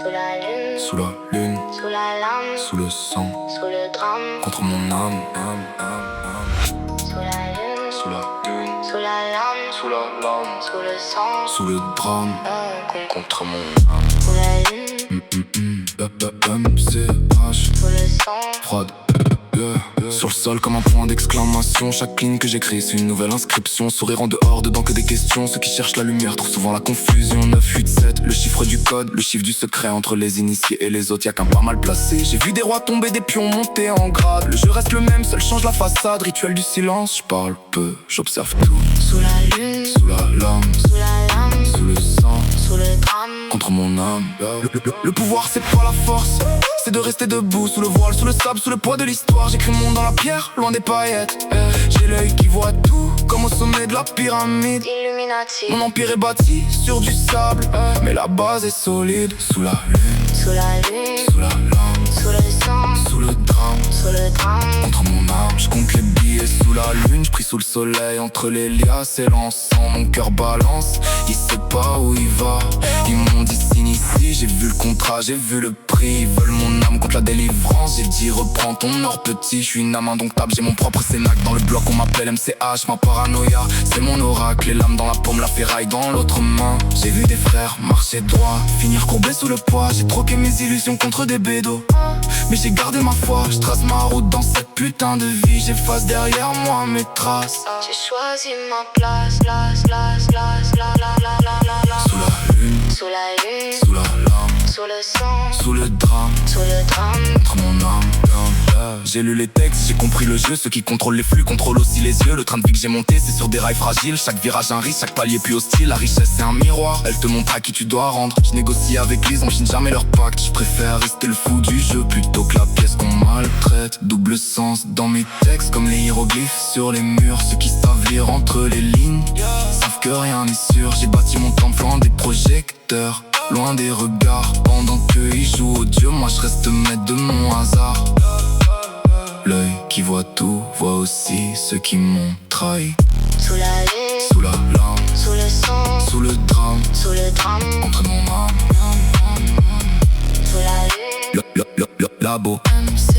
Sous la lune, sous la lune, sous la lame, sous le sang, sous le drame, contre mon âme, sous la lune, sous la lune, sous la lame, sous la lame, sous le sang, sous le drame, contre mon âme. sous la lune, MCH, sous le sang, froide. Sur le sol comme un point d'exclamation. Chaque ligne que j'écris c'est une nouvelle inscription. Sourire en dehors, dedans que des questions. Ceux qui cherchent la lumière trouvent souvent la confusion. 9, 8, 7, le chiffre du code, le chiffre du secret. Entre les initiés et les autres y'a qu'un pas mal placé. J'ai vu des rois tomber, des pions monter en grade. Le jeu reste le même, seul change la façade. Rituel du silence, je parle peu, j'observe tout. sous la lune, Sous la lame, sous la lame, sous le sang, sous le drame, contre mon âme. Le pouvoir c'est pas la force, c'est de rester debout sous le voile, sous le sable, sous le poids de l'histoire. J'écris mon monde dans la pierre, loin des paillettes. J'ai l'œil qui voit tout, comme au sommet de la pyramide. Illuminati, Mon empire est bâti sur du sable, mais la base est solide. Sous la lune, sous la lune, sous la lame, sous le sang, sous le drame, sous le drame, contre mon âme. Je compte les billets sous la lune, je prie sous le soleil. Entre les liasses et l'encens, mon cœur balance. Il sait pas où il va, ils m'ont dit signe ici. J'ai vu le contrat, j'ai vu le prix. Ils veulent mon âme contre la délivrance. J'ai dit reprends ton or petit. Je suis une âme indomptable, j'ai mon propre cénacle. Dans le bloc on m'appelle MCH, ma paranoïa c'est mon oracle. Les lames dans la paume, la ferraille dans l'autre main. J'ai vu des frères marcher droit, finir courbé sous le poids. J'ai troqué mes illusions contre des bédos, mais j'ai gardé ma foi. Je trace ma route dans cette putain de vie. J'efface derrière moi mes traces. j'ai choisi ma place, Sous la lune, sous la lune, sous la lame, sous le sang, sous le drame, sous le drame, contre mon âme. J'ai lu les textes, j'ai compris le jeu. Ceux qui contrôlent les flux contrôlent aussi les yeux. Le train de vie que j'ai monté c'est sur des rails fragiles. Chaque virage un risque, chaque palier plus hostile. La richesse c'est un miroir, elle te montre à qui tu dois rendre. Je négocie avec les, on chine jamais leur pacte. Je préfère rester le fou du jeu plutôt que la pièce qu'on maltraite. Double sens dans mes textes comme les hiéroglyphes sur les murs. Ceux qui savent lire entre les lignes savent que rien n'est sûr. J'ai bâti mon temple loin des projecteurs, loin des regards. Pendant qu'eux ils jouent au dieu, moi je reste maître de mon hasard. L'œil qui voit tout, voit aussi ceux qui m'ont trahi. sous la lune, Sous la lame, sous le sang, sous le drame, sous le drame, contre mon âme. sous la lune, Labo, MC.